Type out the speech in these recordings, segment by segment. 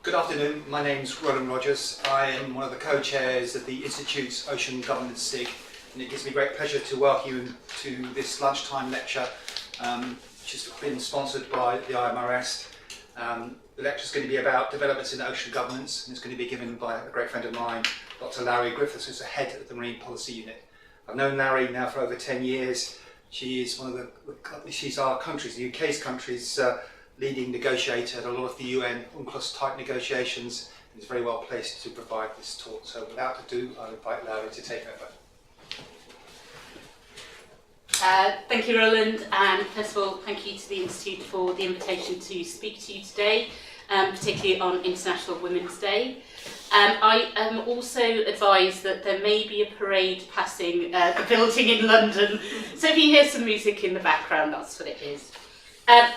Good afternoon, my name's Roland Rogers. I am one of the co-chairs of the Institute's Ocean Governance SIG, and it gives me great pleasure to welcome you to this lunchtime lecture, which has been sponsored by the IMarEST. The lecture is going to be about developments in ocean governance, and it's going to be given by a great friend of mine, Dr. Lowri Griffiths, who's the head of the Marine Policy Unit. I've known Lowri now for over 10 years. She is she's our country's, the UK's country's leading negotiator at a lot of the UN UNCLOS type negotiations, and is very well placed to provide this talk. So without ado, I'll invite Lowri to take over. Thank you, Roland, and first of all, thank you to the Institute for the invitation to speak to you today, particularly on International Women's Day. I am also advised that there may be a parade passing the building in London, so if you hear some music in the background, that's what it is.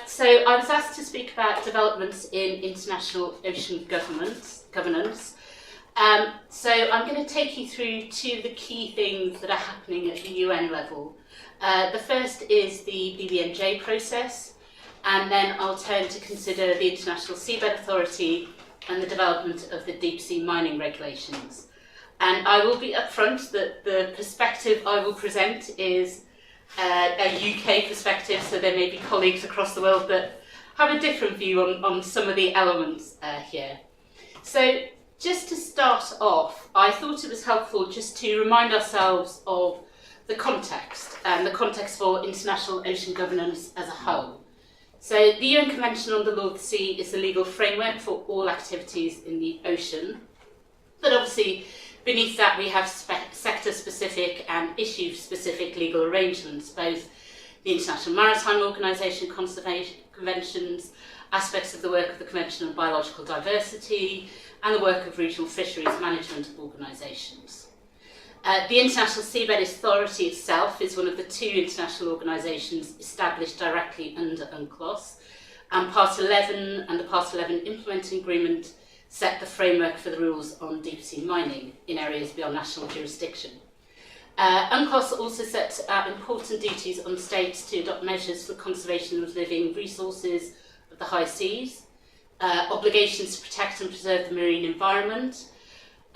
So I was asked to speak about developments in international ocean governance. So I'm going to take you through two of the key things that are happening at the UN level. The first is the BBNJ process, and then I'll turn to consider the International Seabed Authority and the development of the deep sea mining regulations. And I will be upfront that the perspective I will present is a UK perspective, so there may be colleagues across the world that have a different view on some of the elements here. So just to start off, I thought it was helpful just to remind ourselves of the context, and the context for international ocean governance as a whole. So the UN Convention on the Law of the Sea is the legal framework for all activities in the ocean, but obviously beneath that we have sector-specific and issue-specific legal arrangements, both the International Maritime Organization Conservation Conventions, aspects of the work of the Convention on Biological Diversity, and the work of regional fisheries management organisations. The International Seabed Authority itself is one of the two international organisations established directly under UNCLOS, and Part 11 and the Part 11 Implementing Agreement set the framework for the rules on deep sea mining in areas beyond national jurisdiction. UNCLOS also sets out important duties on states to adopt measures for conservation of living resources of the high seas, obligations to protect and preserve the marine environment,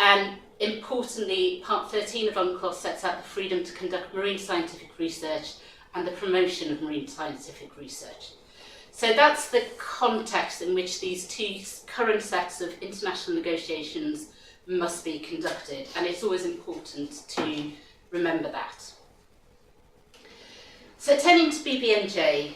and importantly, Part 13 of UNCLOS sets out the freedom to conduct marine scientific research and the promotion of marine scientific research. So that's the context in which these two current sets of international negotiations must be conducted, and it's always important to remember that. So turning to BBNJ,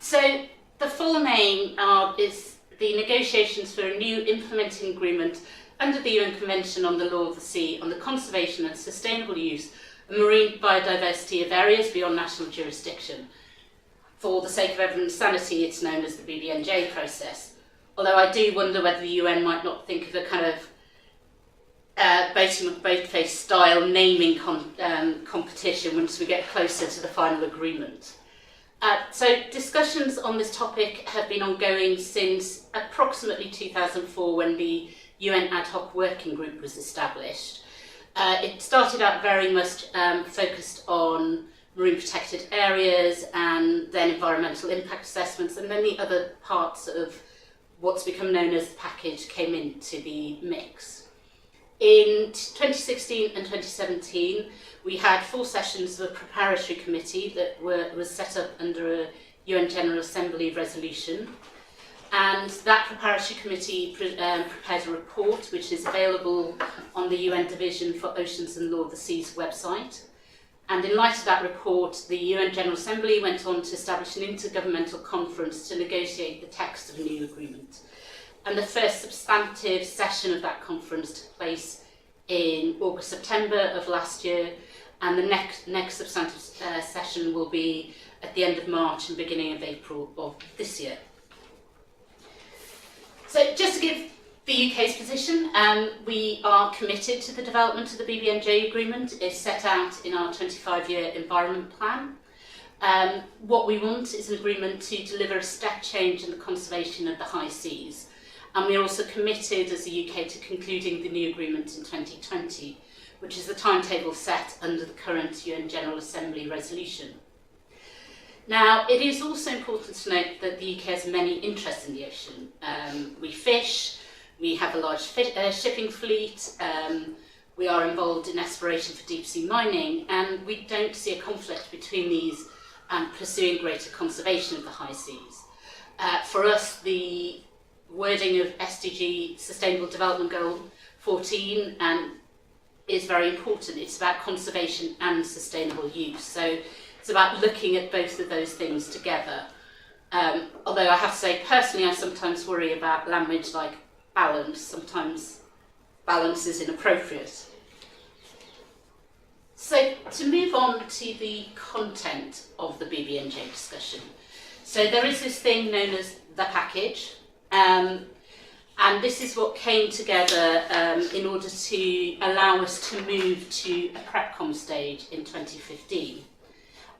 so the full name is the Negotiations for a New Implementing Agreement under the UN Convention on the Law of the Sea on the Conservation and Sustainable Use of Marine Biodiversity of Areas Beyond National Jurisdiction. For the sake of everyone's sanity, it's known as the BBNJ process. Although I do wonder whether the UN might not think of a kind of boat-face style naming competition once we get closer to the final agreement. So discussions on this topic have been ongoing since approximately 2004, when the UN Ad Hoc Working Group was established. It started out very much focused on marine protected areas and then environmental impact assessments, and then the other parts of what's become known as the package came into the mix. In 2016 and 2017, we had 4 sessions of a preparatory committee that was set up under a UN General Assembly resolution. And that preparatory committee prepared a report which is available on the UN Division for Oceans and Law of the Seas website. And in light of that report, the UN General Assembly went on to establish an intergovernmental conference to negotiate the text of a new agreement. And the first substantive session of that conference took place in August-September of last year, and the next substantive session will be at the end of March and beginning of April of this year. So just to give the UK's position, we are committed to the development of the BBNJ agreement. It's set out in our 25-year environment plan. What we want is an agreement to deliver a step change in the conservation of the high seas. And we are also committed as the UK to concluding the new agreement in 2020, which is the timetable set under the current UN General Assembly resolution. Now, it is also important to note that the UK has many interests in the ocean. We fish, fish, we have a large shipping fleet, we are involved in exploration for deep sea mining, and we don't see a conflict between these and pursuing greater conservation of the high seas. For us, the wording of SDG Sustainable Development Goal 14 is very important. It's about conservation and sustainable use. So it's about looking at both of those things together. Although I have to say, personally, I sometimes worry about language like balance. Sometimes balance is inappropriate. So to move on to the content of the BBNJ discussion. So there is this thing known as the package, and this is what came together in order to allow us to move to a PrepCom stage in 2015.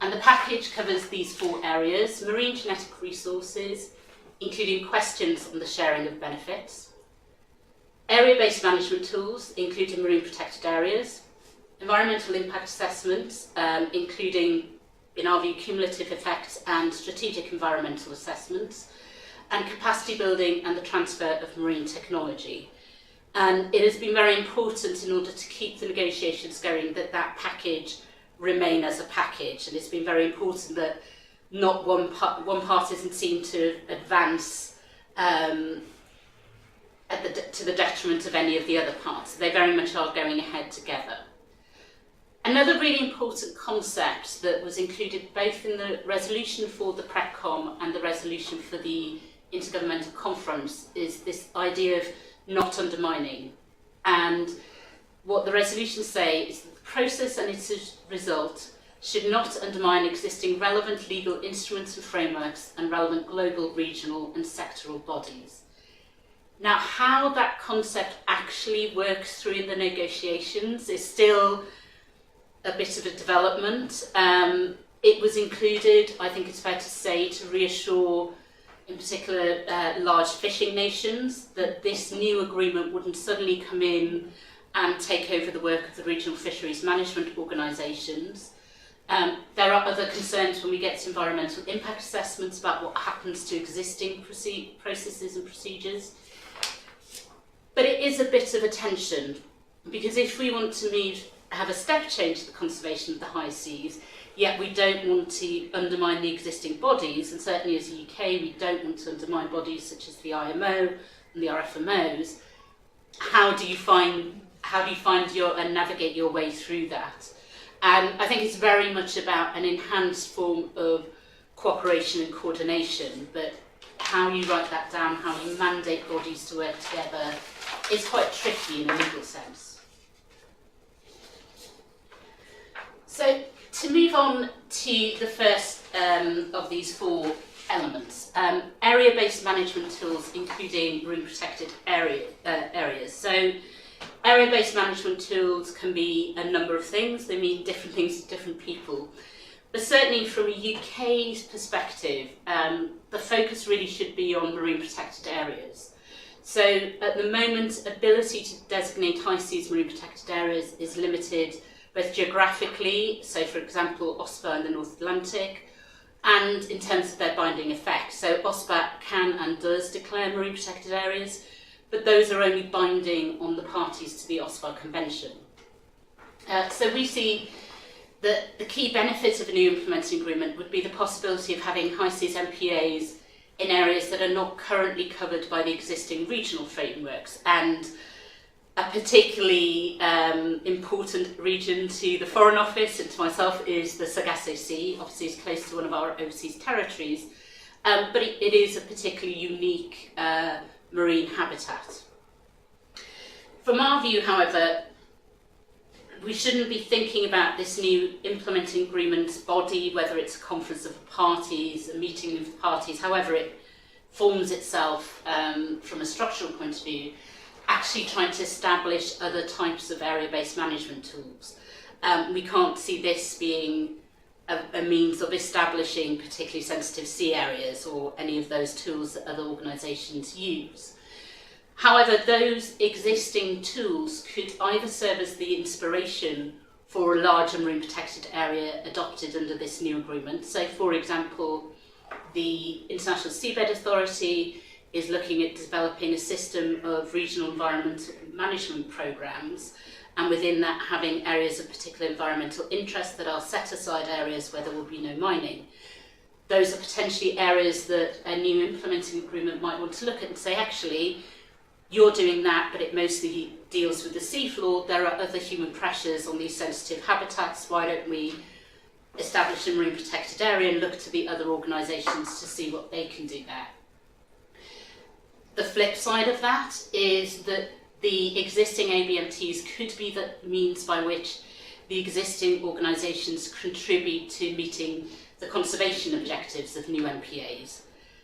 And the package covers these 4 areas: marine genetic resources, including questions on the sharing of benefits; area-based management tools, including marine protected areas; environmental impact assessments, including, in our view, cumulative effects and strategic environmental assessments; and capacity building and the transfer of marine technology. And it has been very important in order to keep the negotiations going that that package remain as a package, and it's been very important that not one part isn't seen to advance to the detriment of any of the other parts. They very much are going ahead together. Another really important concept that was included both in the resolution for the PrepCom and the resolution for the Intergovernmental Conference is this idea of not undermining. And what the resolutions say is that the process and its result should not undermine existing relevant legal instruments and frameworks and relevant global, regional and sectoral bodies. Now, how that concept actually works through in the negotiations is still a bit of a development. It was included, I think it's fair to say, to reassure in particular large fishing nations that this new agreement wouldn't suddenly come in and take over the work of the regional fisheries management organisations. There are other concerns when we get to environmental impact assessments about what happens to existing processes and procedures. But it is a bit of a tension, because if we want to have a step change to the conservation of the high seas, yet we don't want to undermine the existing bodies, and certainly as the UK we don't want to undermine bodies such as the IMO and the RFMOs, how do you find and navigate your way through that? And I think it's very much about an enhanced form of cooperation and coordination, but how you write that down, how you mandate bodies to work together, is quite tricky in a legal sense. So to move on to the first of these 4 elements, area-based management tools, including marine protected areas. So area-based management tools can be a number of things. They mean different things to different people. But certainly from a UK perspective, the focus really should be on marine protected areas. So at the moment, ability to designate high seas marine protected areas is limited both geographically, so for example OSPA in the North Atlantic, and in terms of their binding effect. So OSPA can and does declare marine protected areas, but those are only binding on the parties to the OSPA Convention. So we see that the key benefit of a new implementing agreement would be the possibility of having high seas MPAs in areas that are not currently covered by the existing regional frameworks. And a particularly important region to the Foreign Office and to myself is the Sargasso Sea. Obviously it's close to one of our overseas territories, but it is a particularly unique marine habitat. From our view, however, we shouldn't be thinking about this new implementing agreement body, whether it's a conference of parties, a meeting of parties, however it forms itself from a structural point of view, actually trying to establish other types of area-based management tools. We can't see this being a means of establishing particularly sensitive sea areas or any of those tools that other organisations use. However, those existing tools could either serve as the inspiration for a larger marine protected area adopted under this new agreement. So, for example, the International Seabed Authority is looking at developing a system of regional environmental management programmes, and within that having areas of particular environmental interest that are set aside areas where there will be no mining. Those are potentially areas that a new implementing agreement might want to look at and say, actually, you're doing that, but it mostly deals with the seafloor. There are other human pressures on these sensitive habitats. Why don't we establish a marine protected area and look to the other organisations to see what they can do there? The flip side of that is that the existing ABMTs could be the means by which the existing organisations contribute to meeting the conservation objectives of new MPAs.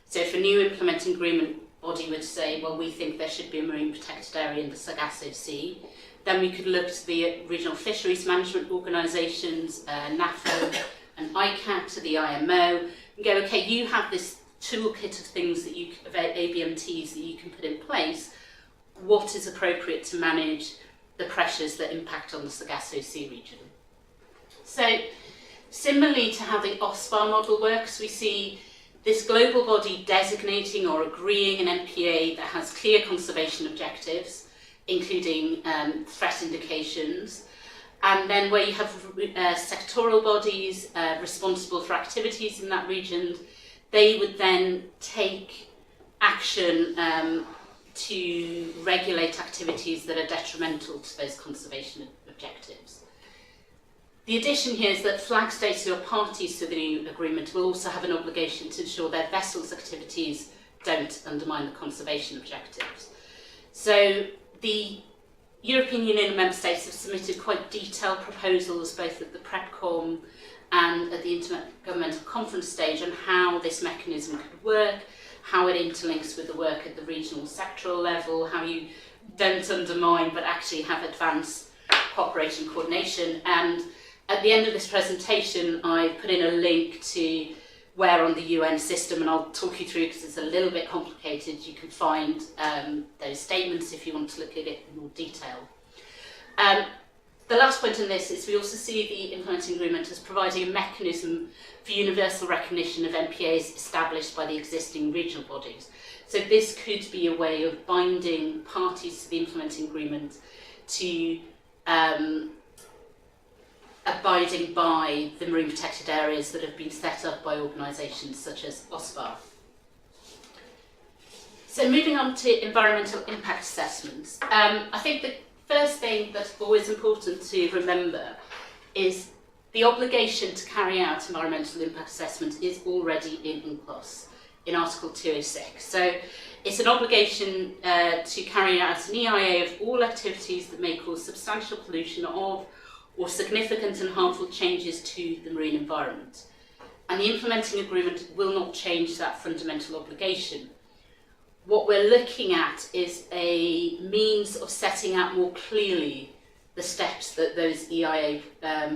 So if a new implementing agreement body would say, well, we think there should be a marine protected area in the Sargasso Sea, then we could look to the regional fisheries management organisations, NAFO and ICAT, to the IMO, and go, okay, you have this toolkit of things that you, of ABMTs that you can put in place. What is appropriate to manage the pressures that impact on the Sargasso Sea region? So, similarly to how the OSPAR model works, we see this global body designating or agreeing an MPA that has clear conservation objectives, including threat indications, and then where you have sectoral bodies responsible for activities in that region, they would then take action to regulate activities that are detrimental to those conservation objectives. The addition here is that flag states who are parties to the new agreement will also have an obligation to ensure their vessels' activities don't undermine the conservation objectives. So the European Union and Member States have submitted quite detailed proposals both at the PrepCom and at the Intergovernmental Conference stage on how this mechanism could work, how it interlinks with the work at the regional sectoral level, how you don't undermine but actually have advanced cooperation and coordination. And at the end of this presentation, I put in a link to where on the UN system, and I'll talk you through because it's a little bit complicated. You can find those statements if you want to look at it in more detail. The last point on this is we also see the implementing agreement as providing a mechanism for universal recognition of MPAs established by the existing regional bodies. So this could be a way of binding parties to the implementing agreement to abiding by the marine protected areas that have been set up by organisations such as OSPAR. So moving on to environmental impact assessments, I think the first thing that's always important to remember is the obligation to carry out environmental impact assessment is already in UNCLOS, in Article 206. So it's an obligation to carry out an EIA of all activities that may cause substantial pollution of or significant and harmful changes to the marine environment. And the implementing agreement will not change that fundamental obligation. What we're looking at is a means of setting out more clearly the steps that those EIA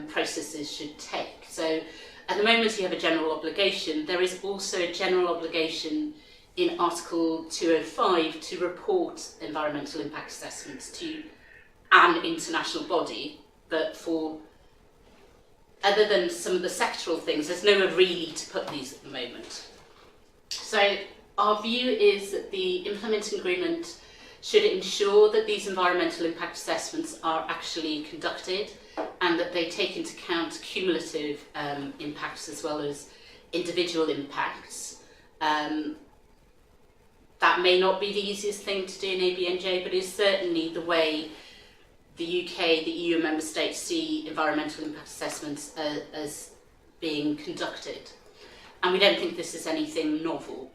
processes should take. So at the moment you have a general obligation. There is also a general obligation in Article 205 to report environmental impact assessments to an international body, but for other than some of the sectoral things, there's nowhere really to put these at the moment. So our view is that the implementing agreement should ensure that these environmental impact assessments are actually conducted and that they take into account cumulative impacts as well as individual impacts. That may not be the easiest thing to do in ABNJ, but is certainly the way the UK, the EU member states see environmental impact assessments as being conducted. And we don't think this is anything novel.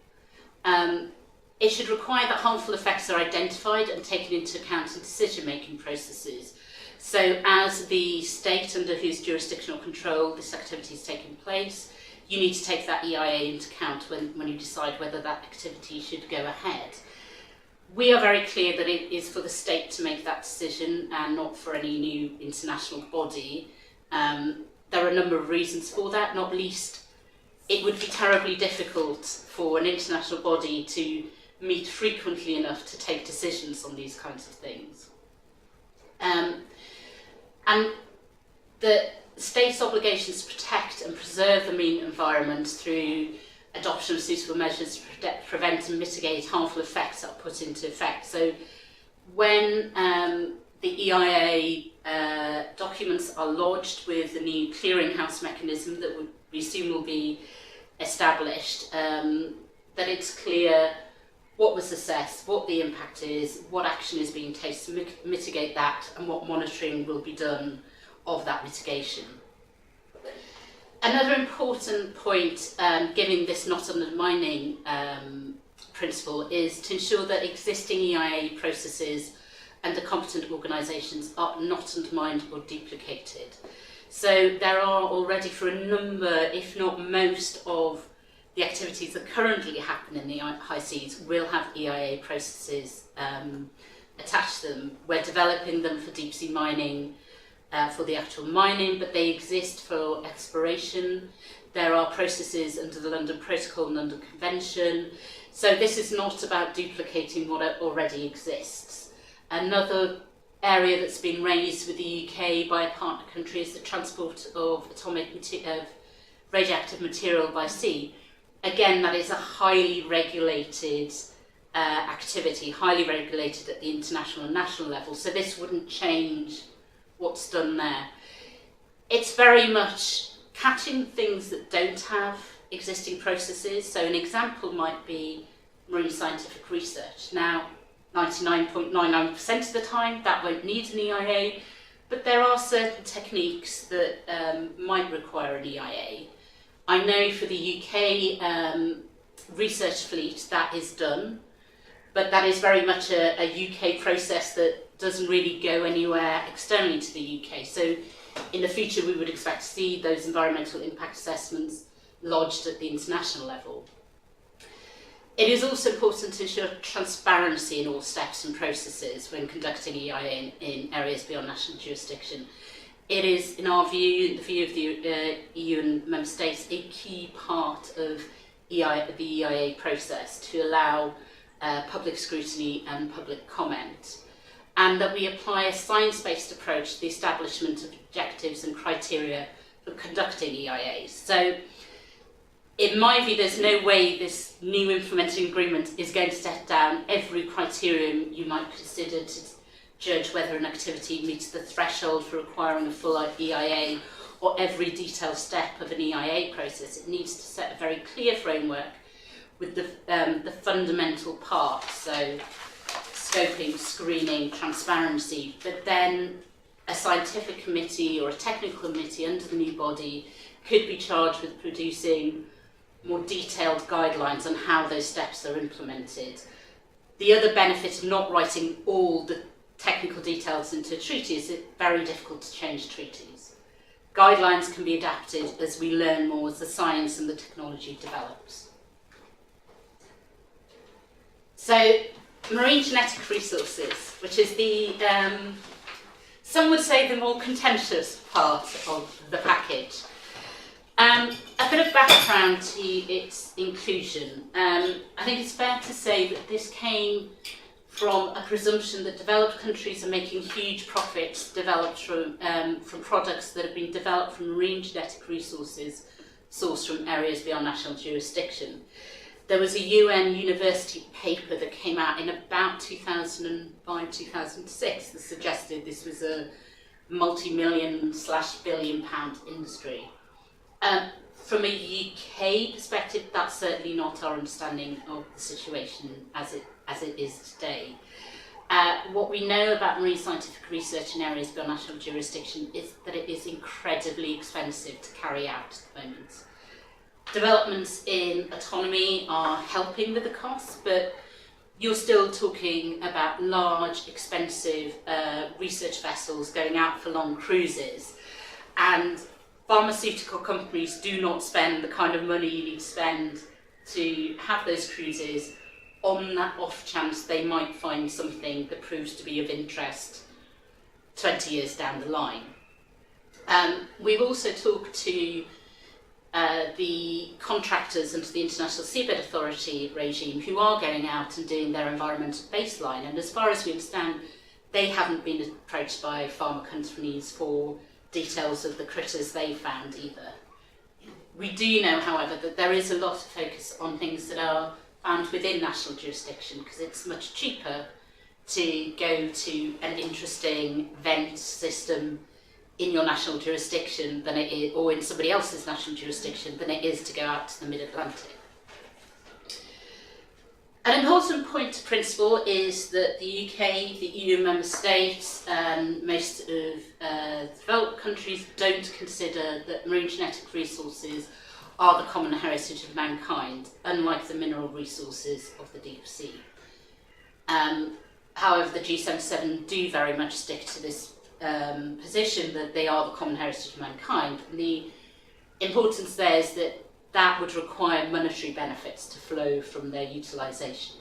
It should require that harmful effects are identified and taken into account in decision-making processes. So as the state under whose jurisdictional control this activity is taking place, you need to take that EIA into account when you decide whether that activity should go ahead. We are very clear that it is for the state to make that decision and not for any new international body. There are a number of reasons for that, not least it would be terribly difficult for an international body to meet frequently enough to take decisions on these kinds of things. And the state's obligations to protect and preserve the marine environment through adoption of suitable measures to prevent and mitigate harmful effects are put into effect. So when the EIA documents are lodged with the new clearinghouse mechanism that we assume will be established, that it's clear what was assessed, what the impact is, what action is being taken to mitigate that, and what monitoring will be done of that mitigation. Another important point, given this not undermining principle, is to ensure that existing EIA processes and the competent organisations are not undermined or duplicated. So there are already, for a number, if not most, of the activities that currently happen in the high seas will have EIA processes attached to them. We're developing them for deep sea mining, for the actual mining, but they exist for exploration. There are processes under the London Protocol and London Convention. So this is not about duplicating what already exists. Another area that's been raised with the UK by a partner country is the transport of radioactive material by sea. Again, that is a highly regulated activity, highly regulated at the international and national level, so this wouldn't change what's done there. It's very much catching things that don't have existing processes. So an example might be marine scientific research. Now, 99.99% of the time that won't need an EIA, but there are certain techniques that might require an EIA. I know for the UK research fleet that is done, but that is very much a UK process that doesn't really go anywhere externally to the UK. So in the future we would expect to see those environmental impact assessments lodged at the international level. It is also important to ensure transparency in all steps and processes when conducting EIA in areas beyond national jurisdiction. It is, in our view, the view of the EU and Member States, a key part of the EIA process to allow public scrutiny and public comment, and that we apply a science-based approach to the establishment of objectives and criteria for conducting EIAs. So, in my view, there's no way this new implementing agreement is going to set down every criterion you might consider to judge whether an activity meets the threshold for requiring a full EIA, or every detailed step of an EIA process. It needs to set a very clear framework with the fundamental parts, so scoping, screening, transparency, but then a scientific committee or a technical committee under the new body could be charged with producing more detailed guidelines on how those steps are implemented. The other benefit of not writing all the technical details into a treaty is it's very difficult to change treaties. Guidelines can be adapted as we learn more, as the science and the technology develops. So, marine genetic resources, which is the, some would say the more contentious part of the package. A bit of background to its inclusion. I think it's fair to say that this came from a presumption that developed countries are making huge profits developed from products that have been developed from marine genetic resources sourced from areas beyond national jurisdiction. There was a UN university paper that came out in about 2005-2006 that suggested this was a multi-million/billion pound industry. From a UK perspective, that's certainly not our understanding of the situation as it is today. What we know about marine scientific research in areas beyond national jurisdiction is that it is incredibly expensive to carry out at the moment. Developments in autonomy are helping with the costs, but you're still talking about large, expensive research vessels going out for long cruises, and pharmaceutical companies do not spend the kind of money you need to spend to have those cruises on that off chance they might find something that proves to be of interest 20 years down the line. We've also talked to the contractors under the International Seabed Authority regime who are going out and doing their environmental baseline, and as far as we understand, they haven't been approached by pharma companies for details of the critters they found either. We do know, however, that there is a lot of focus on things that are found within national jurisdiction, because it's much cheaper to go to an interesting vent system in your national jurisdiction than it is, or in somebody else's national jurisdiction, than it is to go out to the mid-Atlantic. An important point to principle is that the UK, the EU member states, and most of developed countries don't consider that marine genetic resources are the common heritage of mankind, unlike the mineral resources of the deep sea. However, the G77 do very much stick to this position that they are the common heritage of mankind. And the importance there is that that would require monetary benefits to flow from their utilisation.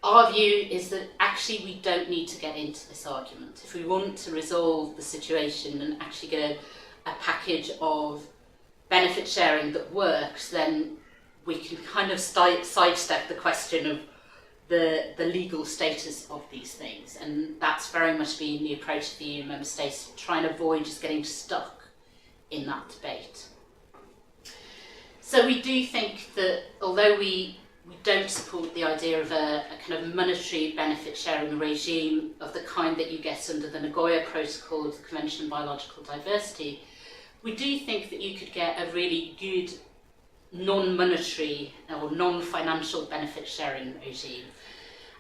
Our view is that actually we don't need to get into this argument. If we want to resolve the situation and actually get a package of benefit sharing that works, then we can kind of sidestep the question of the legal status of these things. And that's very much been the approach of the EU member states, trying to avoid just getting stuck in that debate. So we do think that although we don't support the idea of a kind of monetary benefit sharing regime of the kind that you get under the Nagoya Protocol of the Convention on Biological Diversity, we do think that you could get a really good non-monetary or non-financial benefit sharing regime.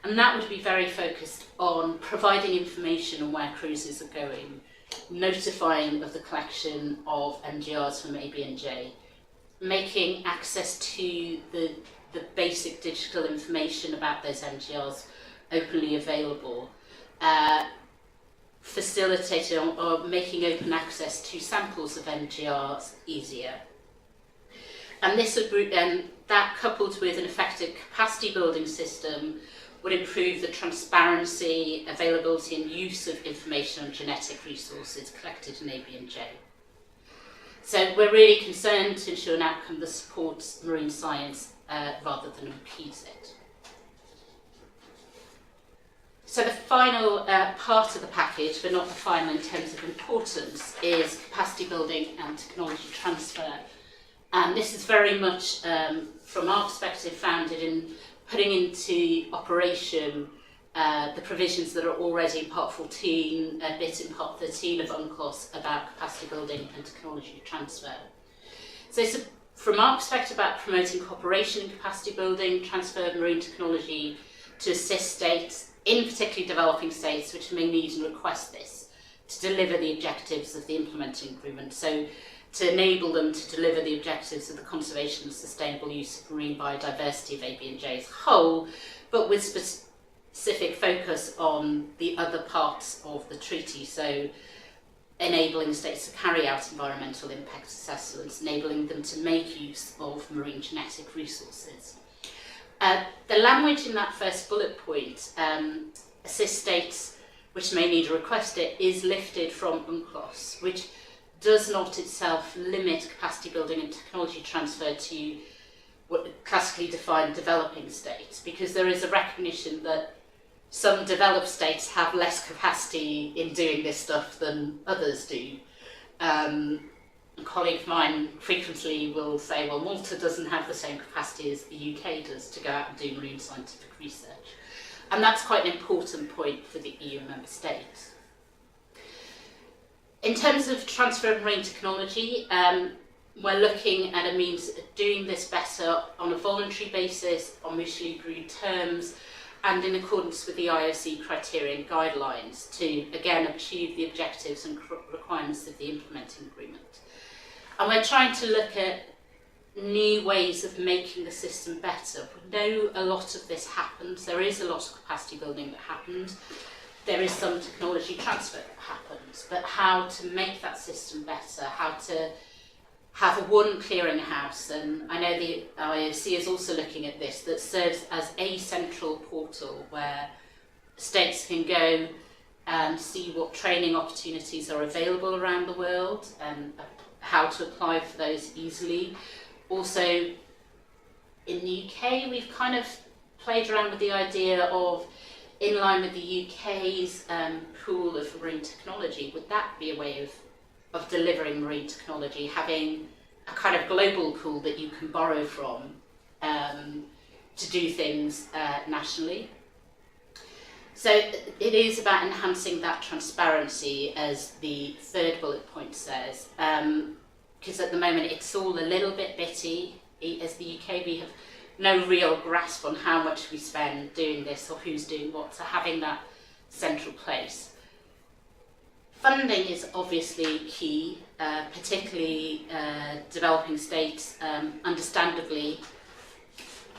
And that would be very focused on providing information on where cruises are going, notifying of the collection of MGRs from BBNJ, making access to the basic digital information about those MGRs openly available, facilitating or making open access to samples of MGRs easier. And this would, that coupled with an effective capacity building system would improve the transparency, availability and use of information on genetic resources collected in ABNJ. So we're really concerned to ensure an outcome that supports marine science rather than impedes it. So the final part of the package, but not the final in terms of importance, is capacity building and technology transfer. And this is very much, from our perspective, founded in putting into operation the provisions that are already in Part 14, a bit in Part 13 of UNCLOS about capacity building and technology transfer. So it's from our perspective about promoting cooperation in capacity building, transfer of marine technology to assist states, in particularly developing states which may need and request this, to deliver the objectives of the implementing agreement. So to enable them to deliver the objectives of the conservation and sustainable use of marine biodiversity of ABNJ as a whole, but with specific focus on the other parts of the treaty. So enabling states to carry out environmental impact assessments, enabling them to make use of marine genetic resources. The language in that first bullet point, assist states which may need to request it, is lifted from UNCLOS, which does not itself limit capacity building and technology transfer to what classically defined developing states, because there is a recognition that some developed states have less capacity in doing this stuff than others do. A colleague of mine frequently will say, well, Malta doesn't have the same capacity as the UK does to go out and do marine scientific research. And that's quite an important point for the EU member states. In terms of transfer of marine technology, we're looking at a means of doing this better on a voluntary basis, on mutually agreed terms, and in accordance with the IOC criteria and guidelines to, again, achieve the objectives and requirements of the implementing agreement. And we're trying to look at new ways of making the system better. We know a lot of this happens. There is a lot of capacity building that happens. There is some technology transfer that happens. But how to make that system better, how to have a one clearinghouse, and I know the IOC is also looking at this, that serves as a central portal where states can go and see what training opportunities are available around the world and how to apply for those easily. Also, in the UK, we've kind of played around with the idea of, in line with the UK's pool of marine technology, would that be a way of delivering marine technology, having a kind of global pool that you can borrow from to do things nationally. So it is about enhancing that transparency, as the third bullet point says, because at the moment it's all a little bit bitty. As the UK, we have no real grasp on how much we spend doing this or who's doing what, so having that central place. Funding is obviously key, particularly developing states, understandably,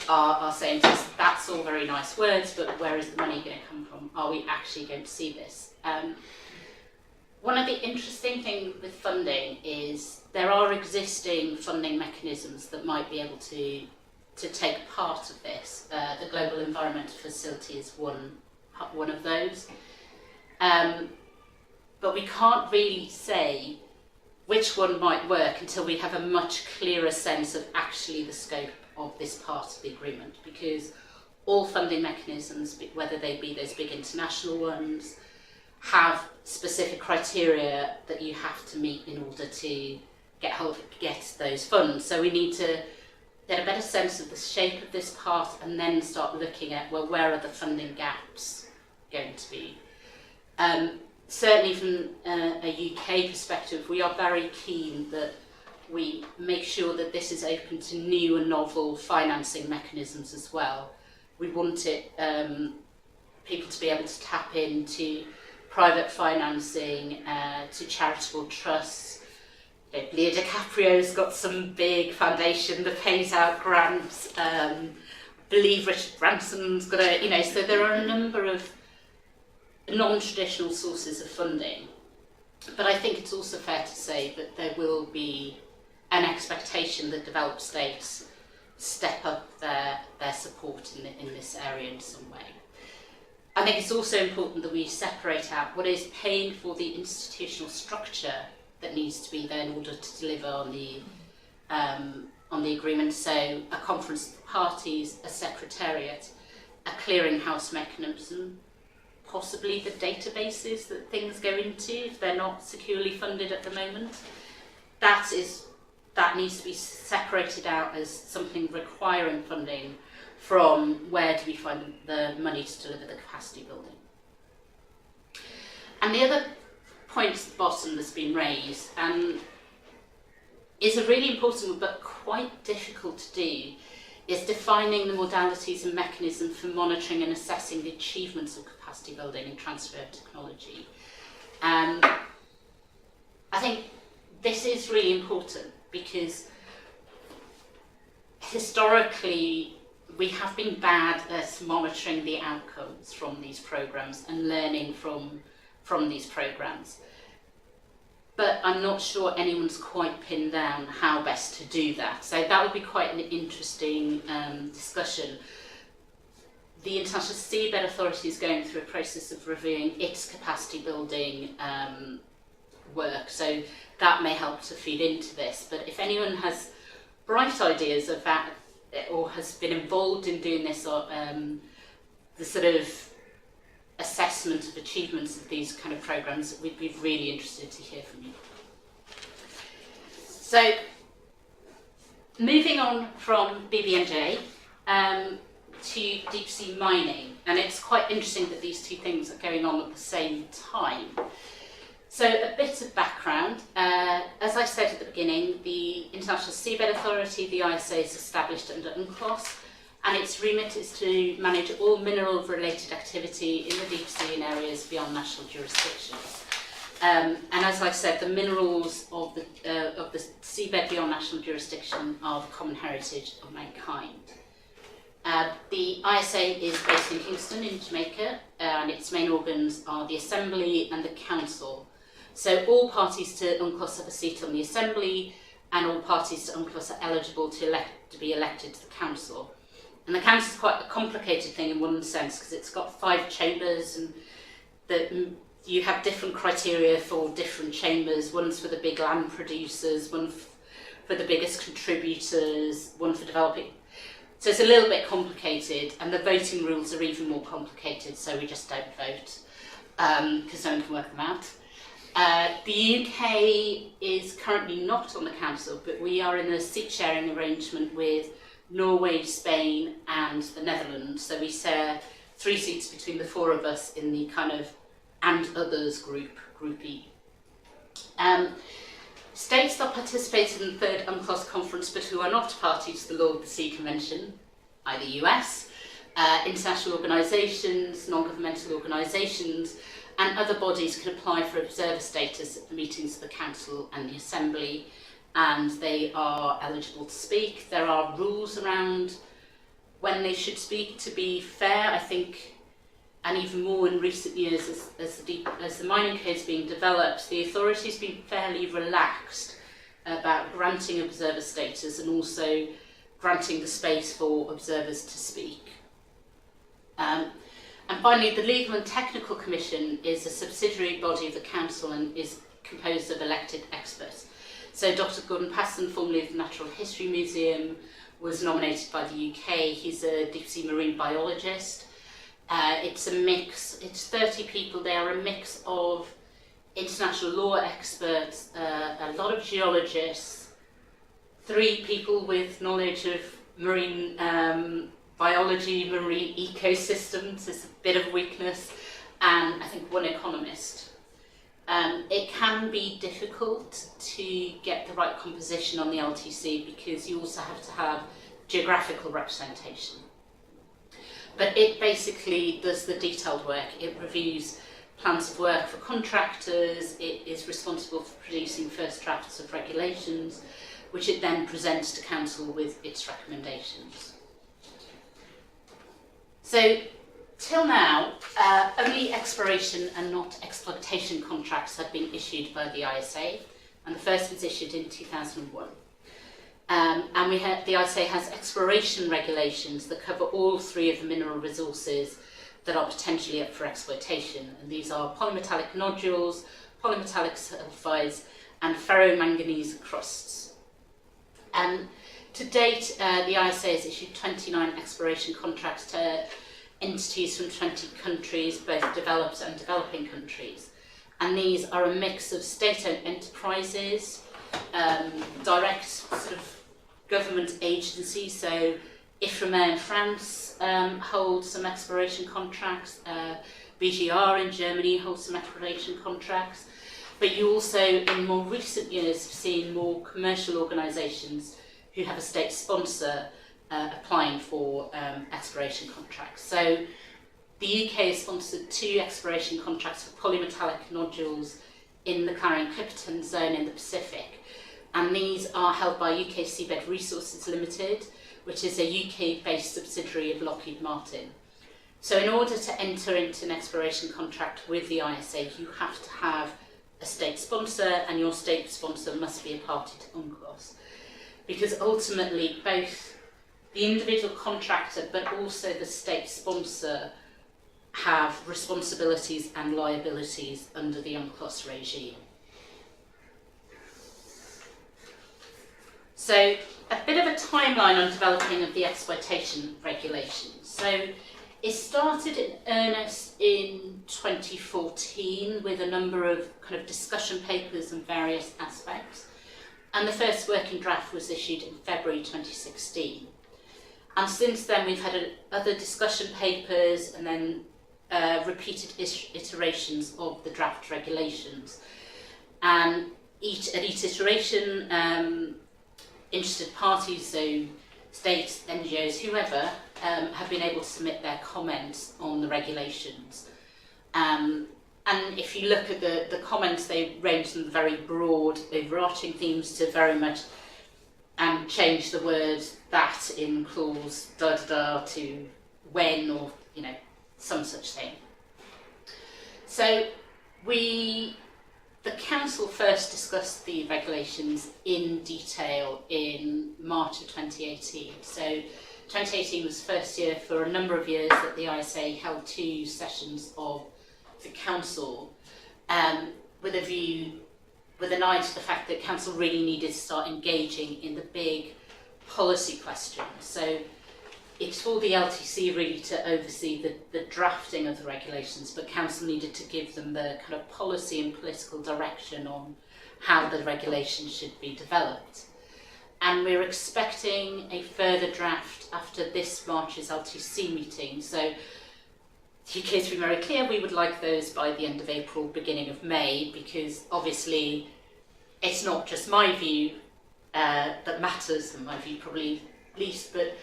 are saying to us, that's all very nice words, but where is the money going to come from? Are we actually going to see this? One of the interesting things with funding is there are existing funding mechanisms that might be able to take part of this. The Global Environmental Facility is one of those. But we can't really say which one might work until we have a much clearer sense of actually the scope of this part of the agreement, because all funding mechanisms, whether they be those big international ones, have specific criteria that you have to meet in order to get those funds. So we need to get a better sense of the shape of this part and then start looking at, well, where are the funding gaps going to be? Certainly from a UK perspective, we are very keen that we make sure that this is open to new and novel financing mechanisms as well. We want people to be able to tap into private financing, to charitable trusts. Leo DiCaprio's got some big foundation that pays out grants. I believe Richard Branson's got so there are a number of non-traditional sources of funding. But I think it's also fair to say that there will be an expectation that developed states step up their support in this area in some way. I think it's also important that we separate out what is paying for the institutional structure that needs to be there in order to deliver on the agreement. So a conference of parties, a secretariat, a clearinghouse mechanism, possibly the databases that things go into if they're not securely funded at the moment. That needs to be separated out as something requiring funding from where do we find the money to deliver the capacity building. And the other point at the bottom that's been raised, and is a really important one but quite difficult to do, is defining the modalities and mechanism for monitoring and assessing the achievements of capacity building and transfer of technology. I think this is really important because historically we have been bad at monitoring the outcomes from these programs and learning from these programs. But I'm not sure anyone's quite pinned down how best to do that. So that would be quite an interesting discussion. The International Seabed Authority is going through a process of reviewing its capacity building work. So that may help to feed into this. But if anyone has bright ideas of that or has been involved in doing this, or the sort of assessment of achievements of these kind of programs, we'd be really interested to hear from you. So, moving on from BBNJ to deep sea mining, and it's quite interesting that these two things are going on at the same time. So, a bit of background. As I said at the beginning, the International Seabed Authority, the ISA, is established under UNCLOS, and its remit is to manage all mineral-related activity in the deep sea in areas beyond national jurisdiction. And as I said, the minerals of the seabed beyond national jurisdiction are the common heritage of mankind. The ISA is based in Kingston in Jamaica, and its main organs are the Assembly and the Council. So all parties to UNCLOS have a seat on the Assembly, and all parties to UNCLOS are eligible to be elected to the Council. And the Council is quite a complicated thing in one sense, because it's got 5 chambers, and you have different criteria for different chambers. One's for the big land producers, one for the biggest contributors, one for developing. So it's a little bit complicated, and the voting rules are even more complicated, so we just don't vote, because no one can work them out. The UK is currently not on the council, but we are in a seat sharing arrangement with Norway, Spain and the Netherlands. So we share 3 seats between the 4 of us in the kind of and others group E. States that participated in the 3rd UNCLOS conference but who are not party to the Law of the Sea Convention, either US, international organisations, non-governmental organisations and other bodies can apply for observer status at the meetings of the Council and the Assembly, and they are eligible to speak. There are rules around when they should speak. To be fair, I think, and even more in recent years as the mining code is being developed, the authority's been fairly relaxed about granting observer status and also granting the space for observers to speak. And finally, the Legal and Technical Commission is a subsidiary body of the Council and is composed of elected experts. So Dr. Gordon Passon, formerly of the Natural History Museum, was nominated by the UK. He's a deep sea marine biologist. It's a mix, it's 30 people. They are a mix of international law experts, a lot of geologists, 3 people with knowledge of marine biology, marine ecosystems is a bit of a weakness, and I think 1 economist. It can be difficult to get the right composition on the LTC because you also have to have geographical representation. But it basically does the detailed work. It reviews plans of work for contractors, it is responsible for producing first drafts of regulations, which it then presents to Council with its recommendations. So, till now, only exploration and not exploitation contracts have been issued by the ISA, and the first was issued in 2001. And the ISA has exploration regulations that cover all 3 of the mineral resources that are potentially up for exploitation, and these are polymetallic nodules, polymetallic sulfides, and ferromanganese crusts. To date, the ISA has issued 29 exploration contracts to entities from 20 countries, both developed and developing countries. And these are a mix of state-owned enterprises, direct sort of government agencies, so IFREMER in France holds some exploration contracts, BGR in Germany holds some exploration contracts, but you also, in more recent years, have seen more commercial organisations who have a state sponsor applying for exploration contracts. So the UK has sponsored 2 exploration contracts for polymetallic nodules in the Clarion-Clipperton zone in the Pacific, and these are held by UK Seabed Resources Limited, which is a UK-based subsidiary of Lockheed Martin. So in order to enter into an exploration contract with the ISA, you have to have a state sponsor, and your state sponsor must be a party to UNCLOS. Because ultimately, both the individual contractor but also the state sponsor have responsibilities and liabilities under the UNCLOS regime. So a bit of a timeline on developing of the exploitation regulations. So it started in earnest in 2014 with a number of kind of discussion papers and various aspects. And the first working draft was issued in February 2016. And since then we've had other discussion papers and then repeated iterations of the draft regulations. And at each iteration, interested parties, so states, NGOs, whoever, have been able to submit their comments on the regulations. And if you look at the comments, they range from very broad, overarching themes to very much change the word that in clause da-da-da to when, or, you know, some such thing. So the Council first discussed the regulations in detail in March of 2018. So 2018 was the first year for a number of years that the ISA held 2 sessions of the Council with an eye to the fact that Council really needed to start engaging in the big policy questions. So it's for the LTC really to oversee the drafting of the regulations, but Council needed to give them the kind of policy and political direction on how the regulations should be developed. And we're expecting a further draft after this March's LTC meeting. So the UK, to be very clear, we would like those by the end of April, beginning of May, because obviously it's not just my view that matters, and my view probably least, but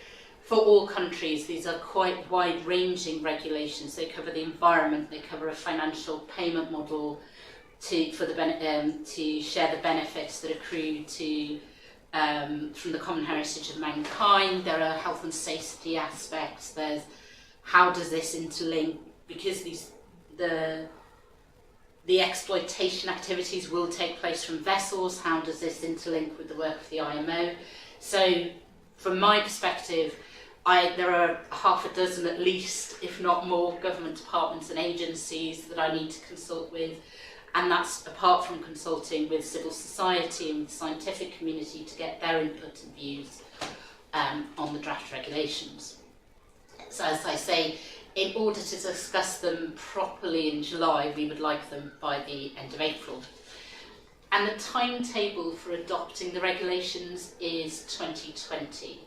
for all countries, these are quite wide-ranging regulations. They cover the environment, they cover a financial payment model to share the benefits that accrue to from the common heritage of mankind. There are health and safety aspects. There's how does this interlink, because the exploitation activities will take place from vessels. How does this interlink with the work of the IMO? So from my perspective, there are half a dozen at least, if not more, government departments and agencies that I need to consult with, and that's apart from consulting with civil society and the scientific community to get their input and views on the draft regulations. So as I say, in order to discuss them properly in July, we would like them by the end of April. And the timetable for adopting the regulations is 2020.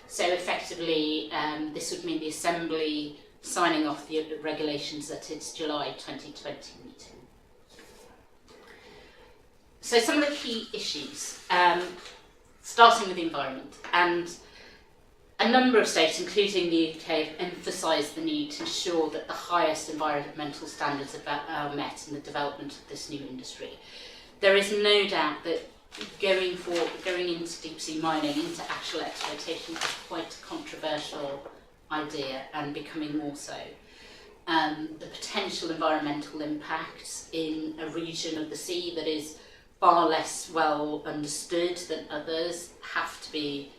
So effectively, this would mean the Assembly signing off the regulations at its July 2020 meeting. So some of the key issues, starting with the environment, and a number of states, including the UK, have emphasised the need to ensure that the highest environmental standards are met in the development of this new industry. There is no doubt that going into deep sea mining, into actual exploitation, is quite a controversial idea, and becoming more so. The potential environmental impacts in a region of the sea that is far less well understood than others have to be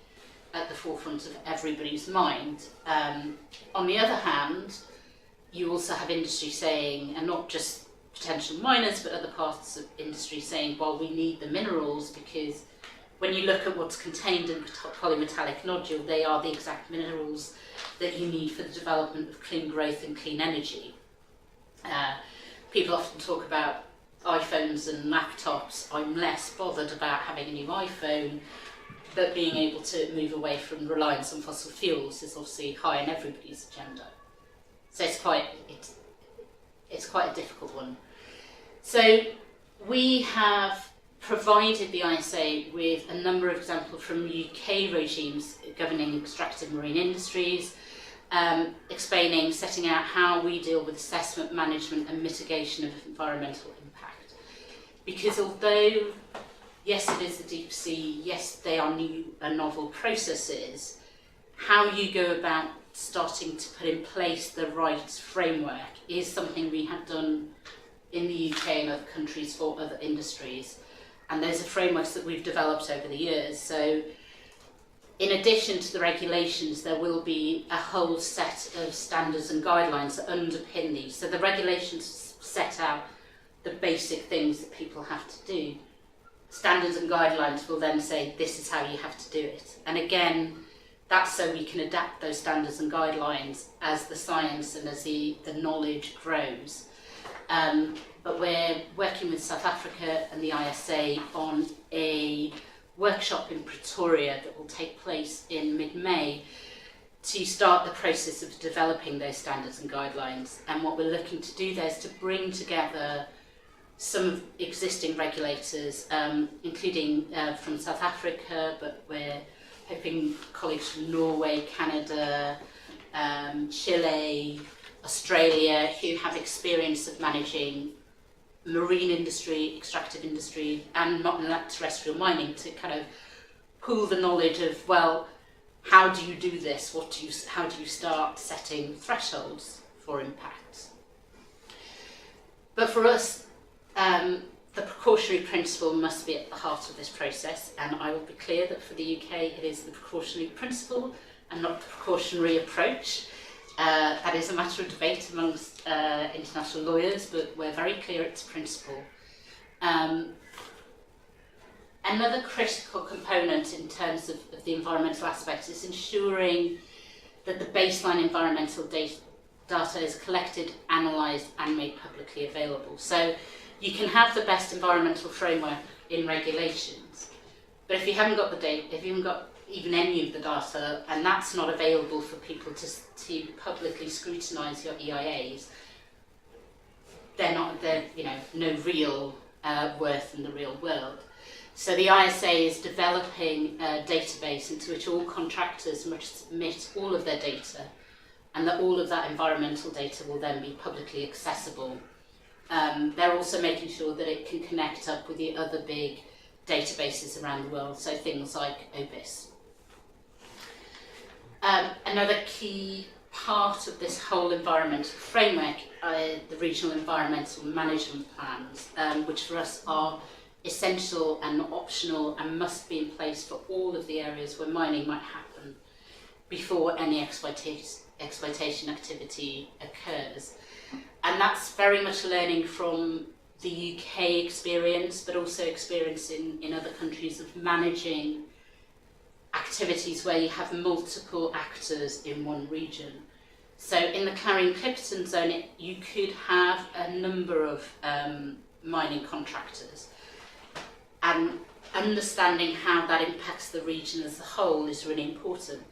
at the forefront of everybody's mind. On the other hand, you also have industry saying, and not just potential miners, but other parts of industry saying, well, we need the minerals, because when you look at what's contained in polymetallic nodule, they are the exact minerals that you need for the development of clean growth and clean energy. People often talk about iPhones and laptops. I'm less bothered about having a new iPhone, but being able to move away from reliance on fossil fuels is obviously high on everybody's agenda. So it's quite a difficult one. So we have provided the ISA with a number of examples from UK regimes governing extractive marine industries, explaining, setting out how we deal with assessment, management and mitigation of environmental impact. Because although, yes, it is the deep sea, yes, they are new and novel processes, how you go about starting to put in place the right framework is something we have done in the UK and other countries for other industries. And those are frameworks that we've developed over the years. So in addition to the regulations, there will be a whole set of standards and guidelines that underpin these. So the regulations set out the basic things that people have to do. Standards and guidelines will then say, this is how you have to do it. And again, that's so we can adapt those standards and guidelines as the science and as the knowledge grows. But we're working with South Africa and the ISA on a workshop in Pretoria that will take place in mid-May to start the process of developing those standards and guidelines. And what we're looking to do there is to bring together some existing regulators, including from South Africa, but we're hoping colleagues from Norway, Canada, Chile, Australia, who have experience of managing marine industry, extractive industry, and terrestrial mining, to kind of pool the knowledge of, well, how do you do this? How do you start setting thresholds for impacts? But for us, the precautionary principle must be at the heart of this process, and I will be clear that for the UK it is the precautionary principle and not the precautionary approach. That is a matter of debate amongst international lawyers, but we're very clear it's principle. Another critical component in terms of the environmental aspects is ensuring that the baseline environmental data is collected, analysed and made publicly available. So you can have the best environmental framework in regulations, but if you haven't got the data, if you haven't got even any of the data, and that's not available for people to publicly scrutinise your EIAs, they're no real worth in the real world. So the ISA is developing a database into which all contractors must submit all of their data, and that all of that environmental data will then be publicly accessible. They're also making sure that it can connect up with the other big databases around the world, so things like OBIS. Another key part of this whole environmental framework are the regional environmental management plans, which for us are essential and not optional and must be in place for all of the areas where mining might happen before any exploitation activity occurs. And that's very much learning from the UK experience, but also experience in other countries of managing activities where you have multiple actors in one region. So in the Clarion-Clipperton zone, you could have a number of mining contractors, and understanding how that impacts the region as a whole is really important.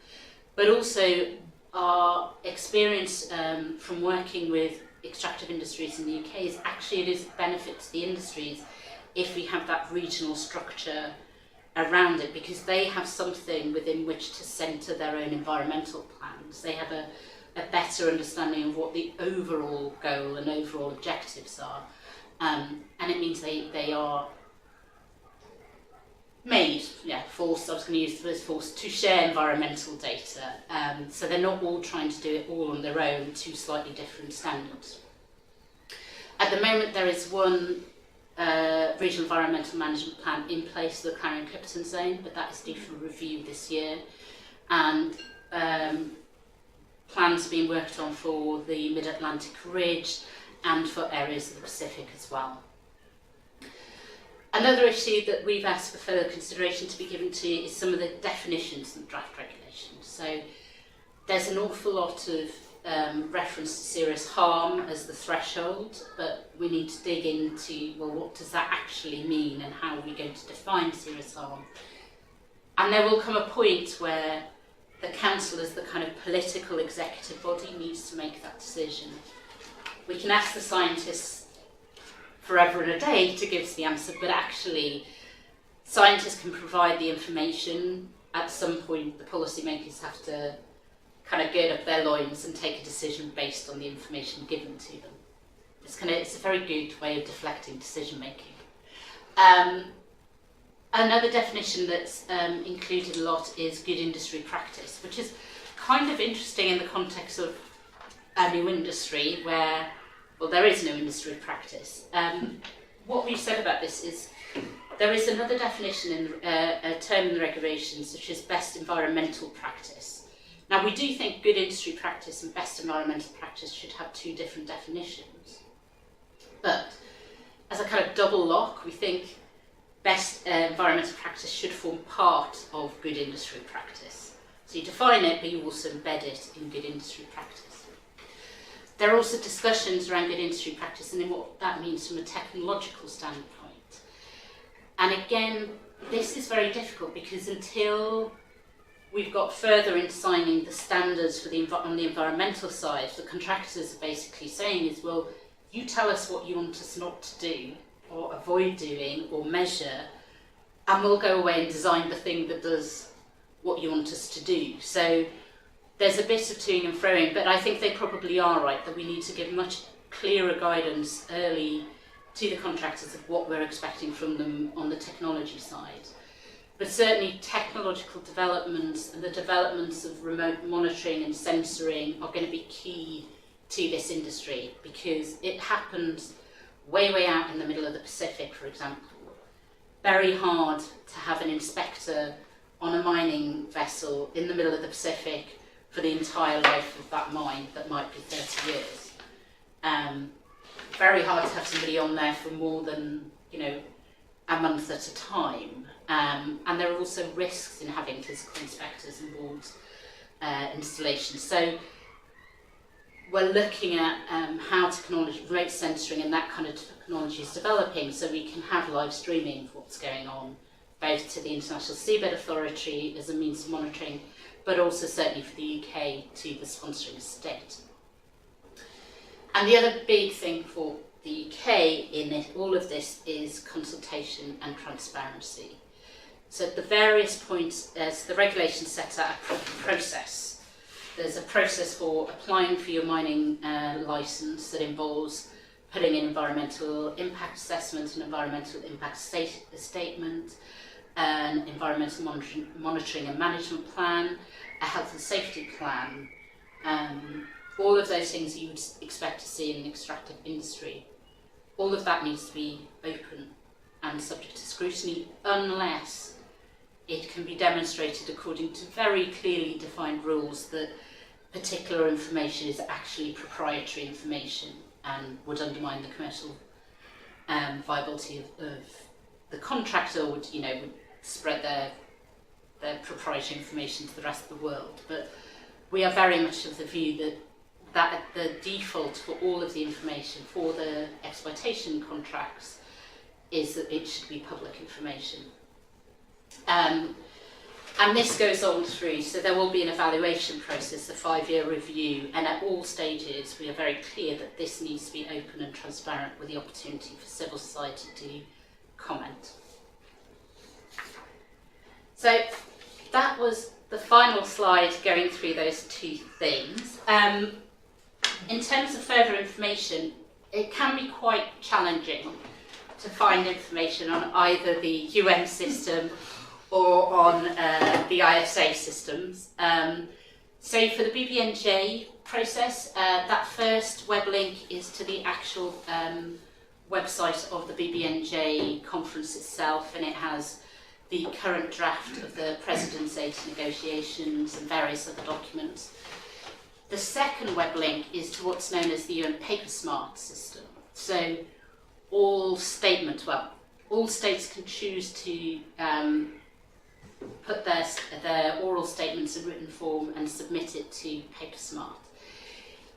But also our experience from working with extractive industries in the UK is actually it is a benefit to the industries if we have that regional structure around it, because they have something within which to centre their own environmental plans. They have a better understanding of what the overall goal and overall objectives are, and it means they are made, forced, I was going to use the word forced, to share environmental data. So they're not all trying to do it all on their own to slightly different standards. At the moment there is one regional environmental management plan in place for the Clarion-Clipperton zone, but that is due for review this year. And plans being worked on for the Mid-Atlantic Ridge and for areas of the Pacific as well. Another issue that we've asked for further consideration to be given to is some of the definitions in draft regulations. So there's an awful lot of reference to serious harm as the threshold, but we need to dig into, well, what does that actually mean and how are we going to define serious harm? And there will come a point where the council, as the kind of political executive body, needs to make that decision. We can ask the scientists forever and a day to give us the answer, but actually scientists can provide the information. At some point the policymakers have to kind of gird up their loins and take a decision based on the information given to them. It's a very good way of deflecting decision making. Another definition that's included a lot is good industry practice, which is kind of interesting in the context of a new industry where, well, there is no industry practice. What we've said about this is there is another definition in a term in the regulations, which is best environmental practice. Now, we do think good industry practice and best environmental practice should have two different definitions. But as a kind of double lock, we think best environmental practice should form part of good industry practice. So you define it, but you also embed it in good industry practice. There are also discussions around good industry practice and then what that means from a technological standpoint. And again, this is very difficult because until we've got further in signing the standards for on the environmental side, the contractors are basically saying is, well, you tell us what you want us not to do or avoid doing or measure, and we'll go away and design the thing that does what you want us to do. So there's a bit of toing and froing, but I think they probably are right that we need to give much clearer guidance early to the contractors of what we're expecting from them on the technology side. But certainly technological developments and the developments of remote monitoring and sensoring are going to be key to this industry, because it happens way out in the middle of the Pacific, for example. Very hard to have an inspector on a mining vessel in the middle of the Pacific for the entire life of that mine that might be 30 years. Very hard to have somebody on there for more than, a month at a time. And there are also risks in having physical inspectors and boards. installations. So we're looking at how technology, remote sensoring and that kind of technology is developing so we can have live streaming of what's going on, both to the International Seabed Authority as a means of monitoring, but also certainly for the UK to the sponsoring state. And the other big thing for the UK in all of this is consultation and transparency. So at the various points, as the regulation sets out a process, there's a process for applying for your mining licence that involves putting in environmental impact assessment, an environmental impact statement, an environmental monitoring and management plan, a health and safety plan, all of those things you would expect to see in an extractive industry. All of that needs to be open and subject to scrutiny unless it can be demonstrated according to very clearly defined rules that particular information is actually proprietary information and would undermine the commercial viability of the contractor, would spread their proprietary information to the rest of the world. But we are very much of the view that the default for all of the information for the exploitation contracts is that it should be public information. And this goes on through, so there will be an evaluation process, a 5-year review, and at all stages we are very clear that this needs to be open and transparent with the opportunity for civil society to comment. So that was the final slide going through those two things. In terms of further information, it can be quite challenging to find information on either the UN system or on the ISA systems. So for the BBNJ process, that first web link is to the actual website of the BBNJ conference itself, and it has the current draft of the President's Aid negotiations and various other documents. The second web link is to what's known as the UN PaperSmart system. So all states can choose to put their oral statements in written form and submit it to PaperSmart.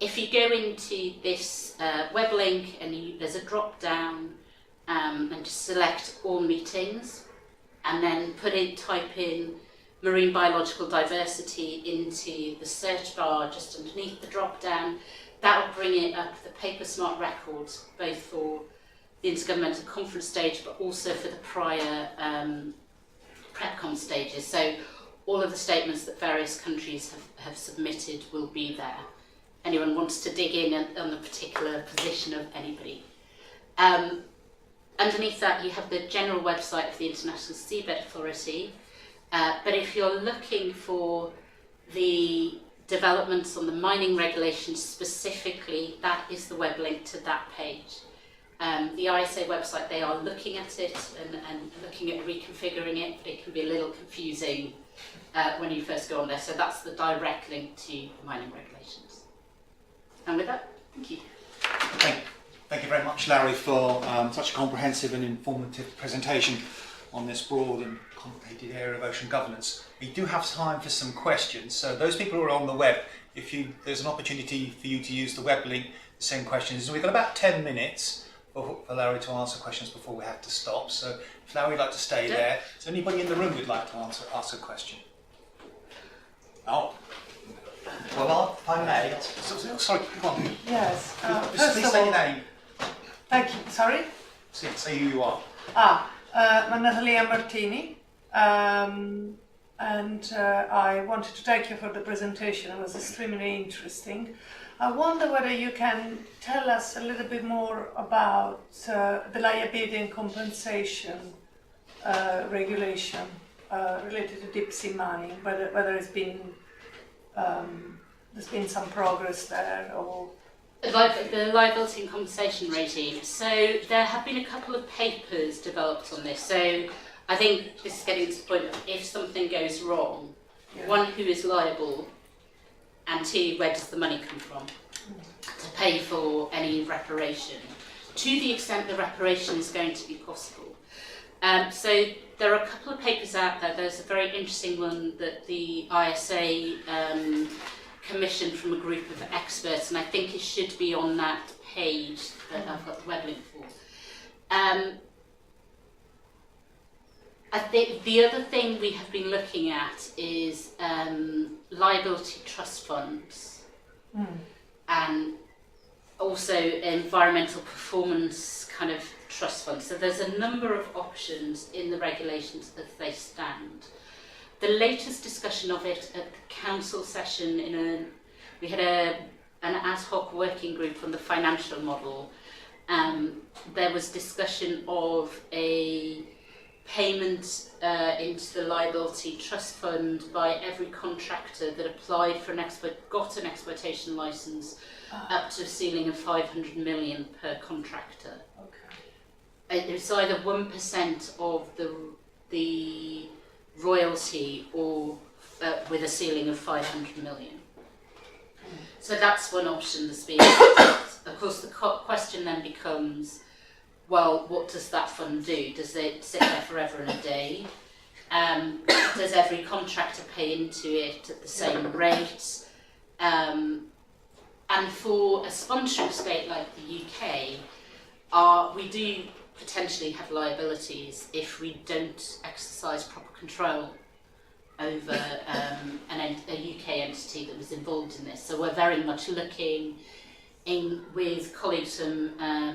If you go into this web link and there's a drop down and just select all meetings and then type in marine biological diversity into the search bar just underneath the drop down, that will bring it up the PaperSmart records, both for the Intergovernmental Conference stage but also for the prior PrepCon stages. So all of the statements that various countries have submitted will be there. Anyone wants to dig in on the particular position of anybody. Underneath that you have the general website of the International Seabed Authority, but if you're looking for the developments on the mining regulations specifically, that is the web link to that page. The ISA website, they are looking at it and looking at reconfiguring it, but it can be a little confusing when you first go on there. So that's the direct link to mining regulations. And with that, thank you. Thank you very much, Lowri, for such a comprehensive and informative presentation on this broad and complicated area of ocean governance. We do have time for some questions, so those people who are on the web, there's an opportunity for you to use the web link, the same questions. We've got about 10 minutes for Lowri to answer questions before we have to stop. So if Lowri would like to stay there. Is there anybody in the room who'd like to ask a question? Oh. Well, if I may. Sorry, come on. Yes. Please say your name. Thank you. Sorry? Say who you are. I'm Natalia Martini, and I wanted to thank you for the presentation. It was extremely interesting. I wonder whether you can tell us a little bit more about the liability and compensation regulation related to deep sea mining, whether it's been there's been some progress there, or the liability and compensation regime. So there have been a couple of papers developed on this. So I think this is getting to the point of if something goes wrong, one, who is liable, and two, where does the money come from to pay for any reparation, to the extent the reparation is going to be possible. So there are a couple of papers out there. There's a very interesting one that the ISA commissioned from a group of experts, and I think it should be on that page that I've got the web link for. I think the other thing we have been looking at is liability trust funds and also environmental performance kind of trust funds. So there's a number of options in the regulations as they stand. The latest discussion of it at the council session, we had an ad hoc working group on the financial model. There was discussion of a payment into the liability trust fund by every contractor that applied for got an exploitation licence up to a ceiling of 500 million per contractor. Okay. It's either 1% of the royalty or with a ceiling of 500 million. So that's one option that's being looked at. Of course, the question then becomes, well, what does that fund do? Does it sit there forever and a day? Does every contractor pay into it at the same rate? And for a sponsoring state like the UK, we do potentially have liabilities if we don't exercise proper control over a UK entity that was involved in this. So we're very much looking with colleagues from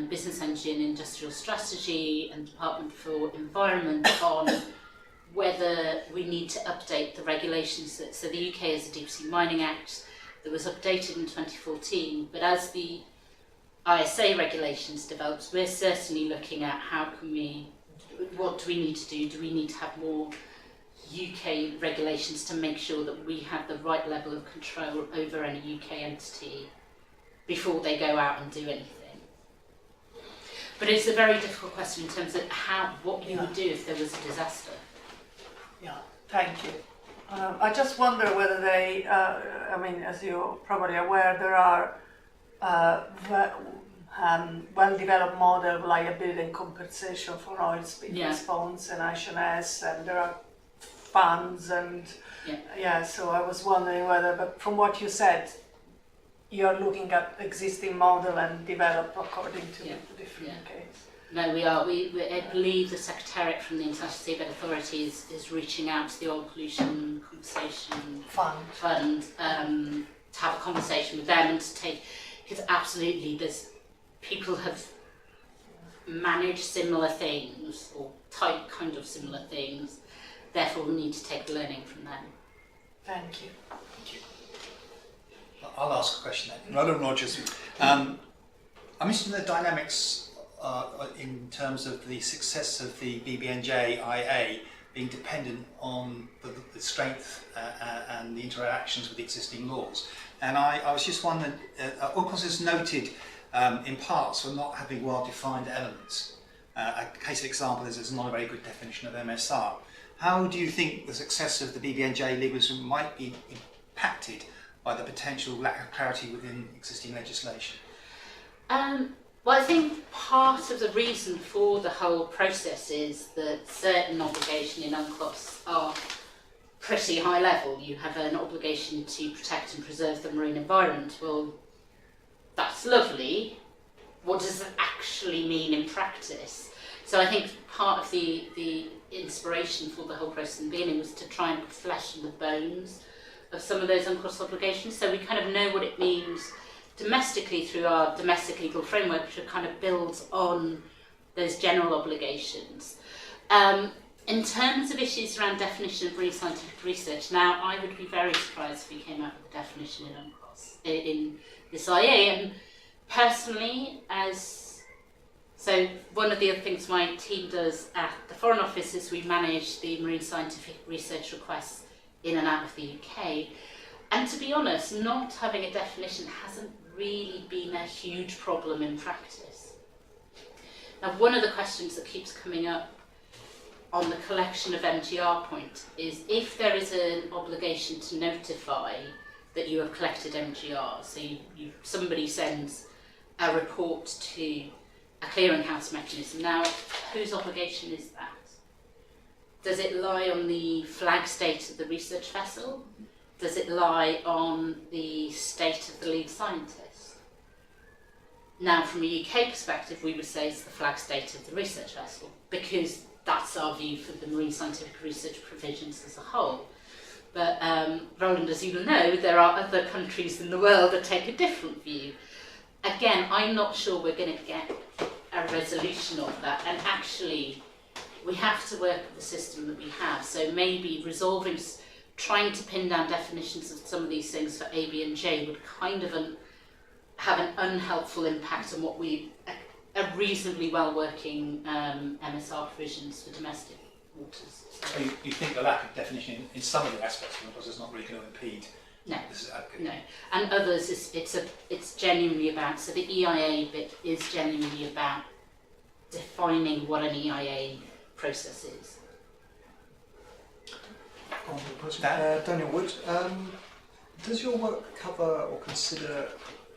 Business Energy and Industrial Strategy and Department for Environment on whether we need to update the regulations. So the UK has a Deep Sea Mining Act that was updated in 2014, but as the ISA regulations develops, we're certainly looking at what do we need to do? Do we need to have more UK regulations to make sure that we have the right level of control over any UK entity before they go out and do anything? But it's a very difficult question in terms of what you would do if there was a disaster. Yeah, thank you. I just wonder whether they, I mean, as you're probably aware, there are well-developed model of liability and compensation for oil spill response and IMarEST, and there are funds and so I was wondering whether, but from what you said, you're looking at existing model and develop according to the different cases. No, we are. I believe the Secretariat from the International Seabed Authority is reaching out to the Oil Pollution Compensation Fund to have a conversation with them and to take, because absolutely people have managed similar things or kind of similar things, therefore we need to take the learning from them. Thank you. Thank you. I'll ask a question then. Madam Rogers, I'm interested in the dynamics in terms of the success of the BBNJ IA being dependent on the strength and the interactions with existing laws. And I was just wondering, AUKUS is noted in parts for not having well-defined elements. A case of example is there's not a very good definition of MSR. How do you think the success of the BBNJ legalism might be impacted by the potential lack of clarity within existing legislation? Well, I think part of the reason for the whole process is that certain obligations in UNCLOS are pretty high level. You have an obligation to protect and preserve the marine environment. Well, that's lovely. What does that actually mean in practice? So I think part of the inspiration for the whole process in the beginning was to try and put flesh on the bones of some of those UNCLOS obligations, so we kind of know what it means domestically through our domestic legal framework, which kind of builds on those general obligations. In terms of issues around definition of marine scientific research, now I would be very surprised if we came out with a definition in UNCLOS, in this IA, and personally, so one of the other things my team does at the Foreign Office is we manage the marine scientific research requests in and out of the UK. And to be honest, not having a definition hasn't really been a huge problem in practice. Now, one of the questions that keeps coming up on the collection of MGR point is if there is an obligation to notify that you have collected MGR, so somebody sends a report to a clearinghouse mechanism. Now, whose obligation is that? Does it lie on the flag state of the research vessel? Does it lie on the state of the lead scientist? Now, from a UK perspective, we would say it's the flag state of the research vessel, because that's our view for the marine scientific research provisions as a whole. But Roland, as you know, there are other countries in the world that take a different view. Again, I'm not sure we're going to get a resolution of that, and actually we have to work with the system that we have. So maybe trying to pin down definitions of some of these things for ABNJ would kind of have an unhelpful impact on what a reasonably well working MSR provisions for domestic waters. So you think the lack of definition in some of the aspects of it is not really going to impede? No, this is okay. no. And others, it's genuinely about, so the EIA bit is genuinely about defining what an EIA process is. Daniel Wood, does your work cover or consider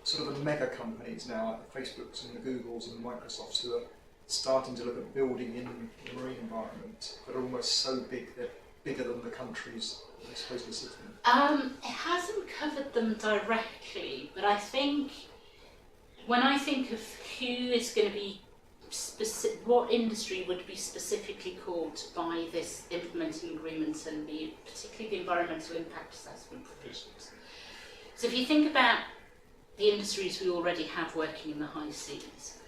sort of the mega companies now, like the Facebooks and the Googles and the Microsofts, who are starting to look at building in the marine environment, but are almost so big they're bigger than the countries they're supposed to sit in? It hasn't covered them directly, but I think when I think of who is going to be what industry would be specifically caught by this implementing agreement and particularly the environmental impact assessment provisions. So if you think about the industries we already have working in the high seas,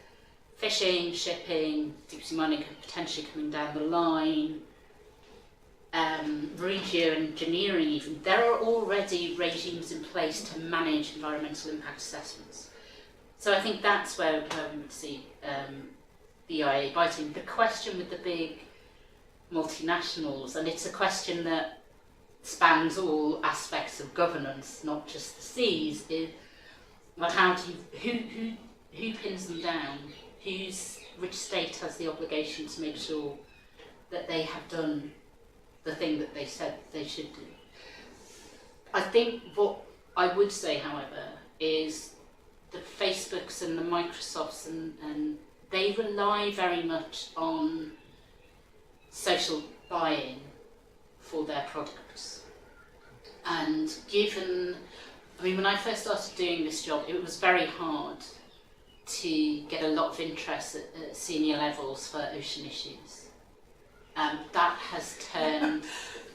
fishing, shipping, deep sea mining potentially coming down the line, marine geoengineering even, there are already regimes in place to manage environmental impact assessments. So I think that's where we would see the EIA biting. The question with the big multinationals, and it's a question that spans all aspects of governance, not just the seas, is well, who pins them down? Which state has the obligation to make sure that they have done the thing that they said they should do? I think what I would say, however, is the Facebooks and the Microsofts and they rely very much on social buy-in for their products. And when I first started doing this job, it was very hard to get a lot of interest at senior levels for ocean issues. That has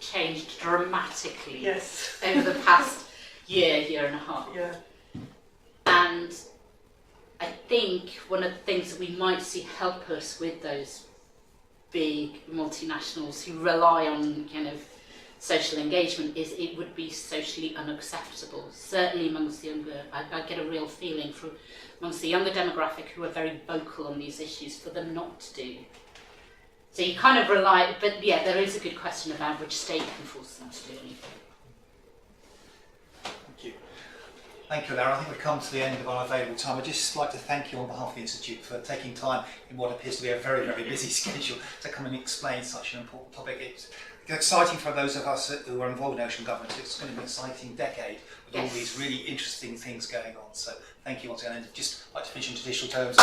changed dramatically over the past year and a half. Yeah. And I think one of the things that we might see help us with those big multinationals who rely on kind of social engagement is it would be socially unacceptable, certainly amongst the younger. I get a real feeling from amongst the younger demographic who are very vocal on these issues for them not to do. So you kind of rely, but yeah, there is a good question about which state can force them to do anything. Thank you. Thank you, Lara. I think we've come to the end of our available time. I'd just like to thank you on behalf of the Institute for taking time in what appears to be a very, very busy schedule to come and explain such an important topic. It's exciting for those of us who are involved in ocean governance. It's going to be an exciting decade with all these really interesting things going on. So thank you once again. And just like to finish in traditional terms.